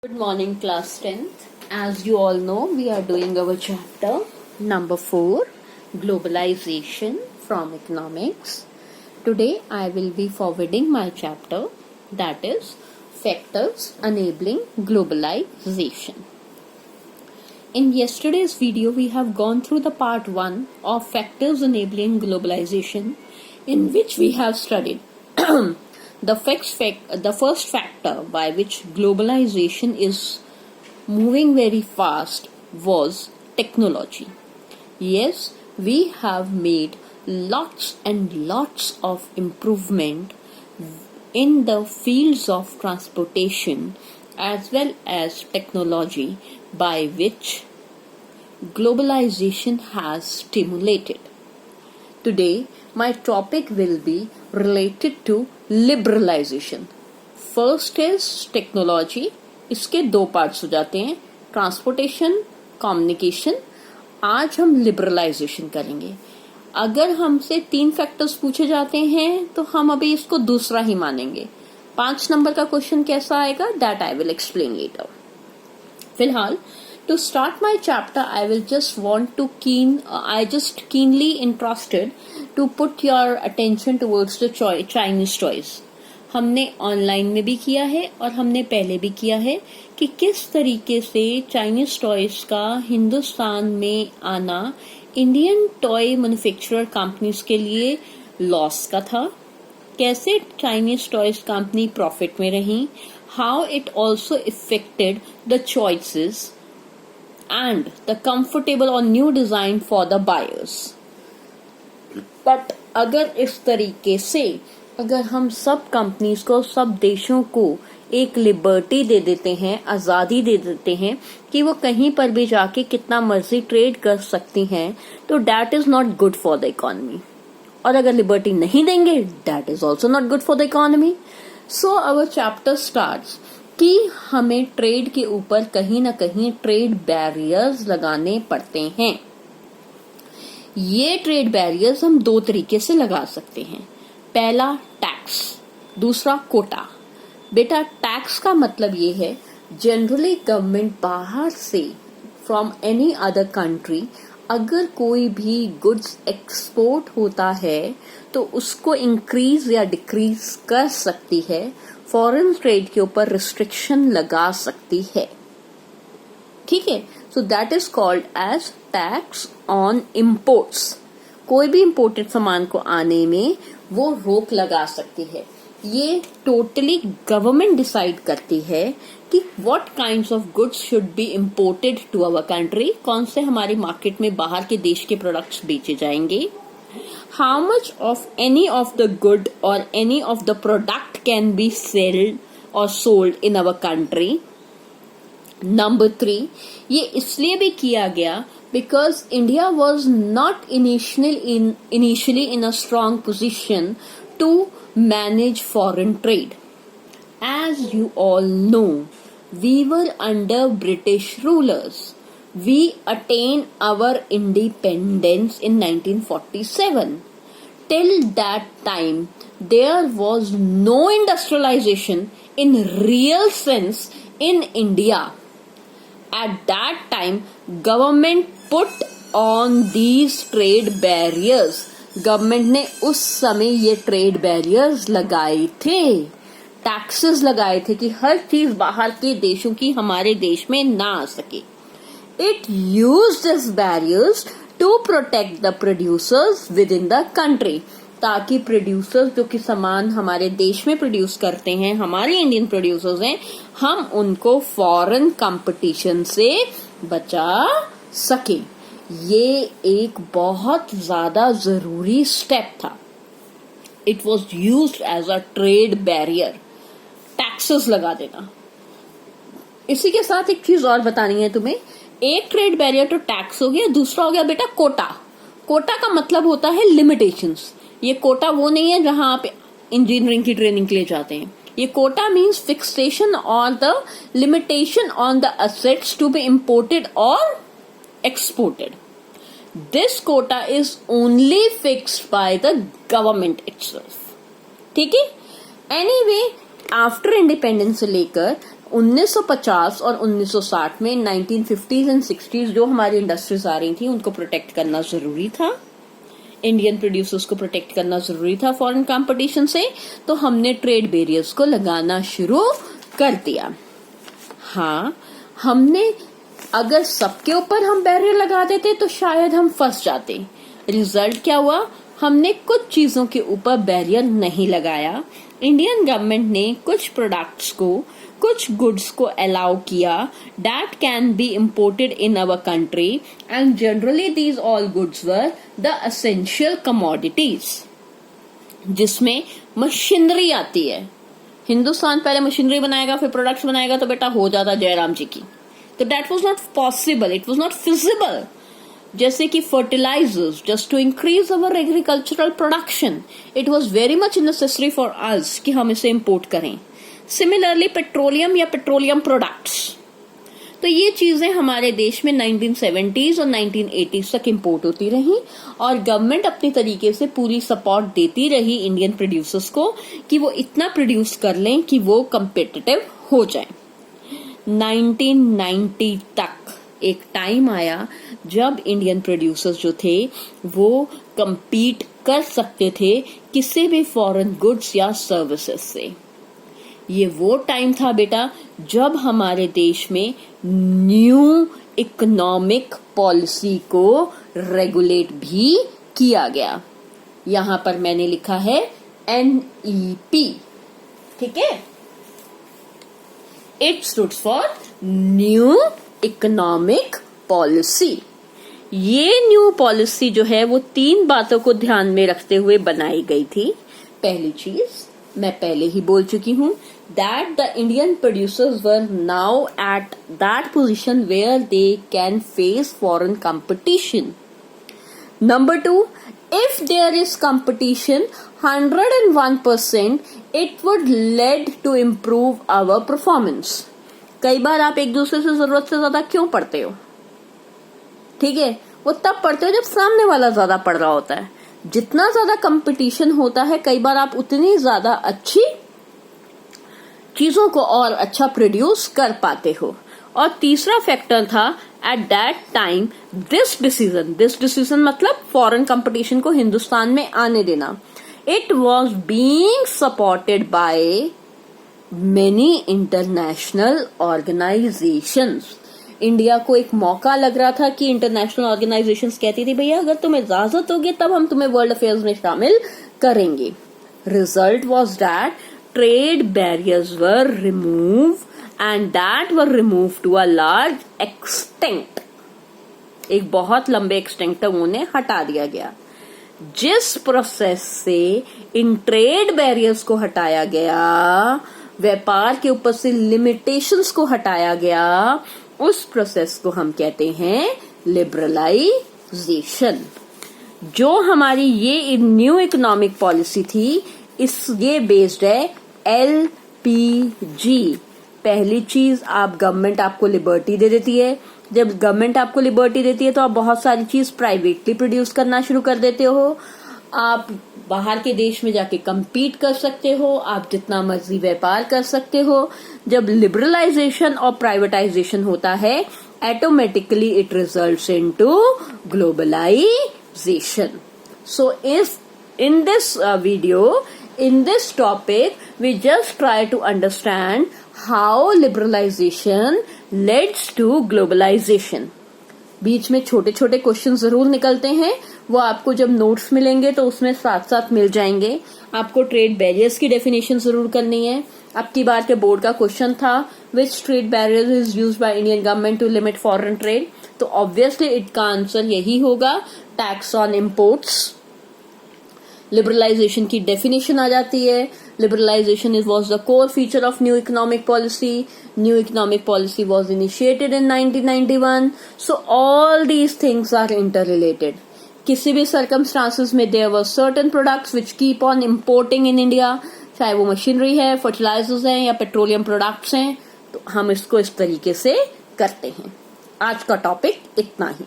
Good morning, class 10th. As you all know, we are doing our chapter number 4, Globalization from Economics. Today, I will be forwarding my chapter, that is, Factors Enabling Globalization. In yesterday's video, we have gone through the part 1 of Factors Enabling Globalization, in which we have studied the first factor by which globalization is moving very fast was technology. Yes, we have made lots and lots of improvement in the fields of transportation as well as technology by which globalization has stimulated. Today, my topic will be related to liberalization. First is technology. इसके दो parts हो जाते हैं, transportation, communication. आज हम liberalisation करेंगे. अगर हमसे 3 फैक्टर्स पूछे जाते हैं तो हम अभी इसको दूसरा ही मानेंगे. 5 नंबर का क्वेश्चन कैसा आएगा, that I will explain letter. फिलहाल to start my chapter, I just keenly interested to put your attention towards the Chinese toys. हमने ऑनलाइन में भी किया है और हमने पहले भी किया है कि किस तरीके से चाइनीज टॉयज का हिंदुस्तान में आना इंडियन टॉय मैन्युफैक्चरर कंपनीज के लिए लॉस का था, कैसे चाइनीज टॉयज कंपनी प्रॉफिट में रही, how it also affected the choices and the comfortable or new design for the buyers. But अगर इस तरीके से अगर हम सब कंपनीज को, सब देशों को एक लिबर्टी दे देते हैं, आजादी दे देते हैं कि वो कहीं पर भी जाके कितना मर्जी ट्रेड कर सकती हैं, तो that is not good for the economy. और अगर लिबर्टी नहीं देंगे, that is also not good for the economy. So our chapter starts कि हमें ट्रेड के ऊपर कहीं ना कहीं ट्रेड बैरियर्स लगाने पड़ते हैं. ये ट्रेड बैरियर्स हम 2 तरीके से लगा सकते हैं. पहला टैक्स, दूसरा कोटा. बेटा टैक्स का मतलब ये है, जनरली गवर्नमेंट बाहर से फ्रॉम एनी अदर कंट्री अगर कोई भी गुड्स एक्सपोर्ट होता है तो उसको इंक्रीज या डिक्रीज कर सकती है, फॉरेन ट्रेड के ऊपर रिस्ट्रिक्शन लगा सकती है. ठीक है, so that is called as tax on imports. कोई भी इम्पोर्टेड सामान को आने में वो रोक लगा सकती है. ये टोटली गवर्नमेंट डिसाइड करती है कि what kinds of goods should be imported to our country, कौन से हमारी मार्केट में बाहर के देश के प्रोडक्ट्स बेचे जाएंगे, how much of any of the good or any of the product can be sold in our country. Number 3, ये इसलिए भी किया गया because India was not initially in a strong position to manage foreign trade. As you all know, we were under British rulers. We attained our independence in 1947. Till that time, there was no industrialization in real sense in India. At that time, government put on these trade barriers. Government ने उस समय ये trade barriers लगाए थे, taxes लगाए थे कि हर चीज बाहर के देशों की हमारे देश में ना आ सके. It used these barriers to protect the producers within the country, ताकि प्रोड्यूसर्स जो कि सामान हमारे देश में प्रोड्यूस करते हैं, हमारे इंडियन प्रोड्यूसर्स हैं, हम उनको फॉरेन कंपटीशन से बचा सके. ये एक बहुत ज्यादा जरूरी स्टेप था. It was used as a trade barrier. Taxes लगा देना. इसी के साथ एक चीज और बतानी है तुम्हें. एक ट्रेड बैरियर तो टैक्स हो गया, दूसरा हो गया बेटा कोटा. कोटा का मतलब होता है लिमिटेशंस. ये कोटा वो नहीं है जहां आप इंजीनियरिंग की ट्रेनिंग के लिए जाते हैं. ये quota means fixation on the limitation on the assets to be imported और exported. This quota is only fixed by the government itself. ठीक है. एनीवे, आफ्टर इंडिपेंडेंस से लेकर 1950 और 1960 में 1950s एंड 60s जो हमारी इंडस्ट्रीज आ रही थी उनको प्रोटेक्ट करना जरूरी था, इंडियन प्रोड्यूसर्स को प्रोटेक्ट करना जरूरी था फॉरेन कंपटीशन से, तो हमने ट्रेड बैरियर्स को लगाना शुरू कर दिया। हाँ, हमने अगर सबके ऊपर हम बैरियर लगा देते तो शायद हम फंस जाते। रिजल्ट क्या हुआ? हमने कुछ चीजों के ऊपर बैरियर नहीं लगाया। इंडियन गवर्नमेंट ने कुछ प्रोडक्ट्स को, कुछ गुड्स को अलाउ किया that can be imported in our country and generally these all goods were the essential commodities, जिसमें मशीनरी आती है। हिंदुस्तान पहले मशीनरी बनाएगा फिर प्रोडक्ट्स बनाएगा तो बेटा हो जाता जयराम जी की, तो that was not possible, it was not feasible. जैसे कि fertilizers, just to increase our agricultural production, it was very much necessary for us कि हम इसे इंपोर्ट करें। सिमिलरली पेट्रोलियम या पेट्रोलियम प्रोडक्ट्स, तो ये चीजें हमारे देश में 1970s और 1980s तक इंपोर्ट होती रही और गवर्नमेंट अपनी तरीके से पूरी सपोर्ट देती रही इंडियन प्रोड्यूसर्स को कि वो इतना प्रोड्यूस कर लें कि वो कम्पिटिटिव हो जाए। 1990 तक एक टाइम आया जब इंडियन प्रोड्यूसर्स जो थे वो compete कर सकते थे किसी भी फॉरेन गुड्स या सर्विसेज से। ये वो टाइम था बेटा जब हमारे देश में न्यू इकोनॉमिक पॉलिसी को रेगुलेट भी किया गया। यहां पर मैंने लिखा है NEP, ठीक है। It stood for new economic policy. ये न्यू पॉलिसी जो है वो 3 बातों को ध्यान में रखते हुए बनाई गई थी। पहली चीज मैं पहले ही बोल चुकी हूं, that the Indian producers were now at that position where they can face foreign competition. Number 2, if there is competition 101%, it would lead to improve our performance. कई बार आप एक दूसरे से जरूरत से ज्यादा क्यों पढ़ते हो? ठीक है, वो तब पढ़ते हो जब सामने वाला ज्यादा पढ़ रहा होता है। जितना ज्यादा कंपटीशन होता है कई बार आप उतनी ज्यादा अच्छी चीजों को और अच्छा प्रोड्यूस कर पाते हो। और तीसरा फैक्टर था at that time this decision मतलब फॉरेन कंपटीशन को हिंदुस्तान में आने देना, it was being supported by many international organisations. India को एक मौका लग रहा था कि इंटरनेशनल ऑर्गेनाइजेशंस कहती थी भैया अगर तुम्हें इजाजत होगी तब हम तुम्हें वर्ल्ड अफेयर्स में शामिल करेंगे। Result was that trade barriers were removed and that were removed to a large extent, एक बहुत लंबे एक्सटेंट तक उन्हें हटा दिया गया। जिस प्रोसेस से इन ट्रेड बैरियर्स को हटाया गया, व्यापार के ऊपर से लिमिटेशंस को हटाया गया, उस प्रोसेस को हम कहते हैं लिबरलाइजेशन। जो हमारी ये न्यू इकोनॉमिक पॉलिसी थी ये बेस्ड है LPG। पहली चीज आप गवर्नमेंट आपको लिबर्टी दे देती है। जब गवर्नमेंट आपको लिबर्टी देती है तो आप बहुत सारी चीज प्राइवेटली प्रोड्यूस करना शुरू कर देते हो। आप बाहर के देश में जाके compete कर सकते हो, आप जितना मर्जी व्यापार कर सकते हो। जब लिबरलाइजेशन और प्राइवेटाइजेशन होता है automatically it results into globalization. So if in this video, in this topic, we just try to understand how liberalization leads to globalization. बीच में छोटे छोटे क्वेश्चन जरूर निकलते हैं, वो आपको जब नोट्स मिलेंगे तो उसमें साथ साथ मिल जाएंगे। आपको ट्रेड बैरियर्स की डेफिनेशन जरूर करनी है। अब की बार के बोर्ड का क्वेश्चन था which trade barrier is used by Indian government to limit foreign trade, तो ऑब्वियसली इनका आंसर यही होगा, टैक्स ऑन इम्पोर्ट्स। लिबरलाइजेशन की डेफिनेशन आ जाती है, liberalisation was the core feature of new economic policy. New economic policy was initiated in 1991। So all these things are inter related. किसी भी सर्कमस्टांसेस में there were certain products which keep on importing in India, चाहे वो machinery है, fertilisers हैं या petroleum products हैं, तो हम इसको इस तरीके से करते हैं। आज का टॉपिक इतना ही।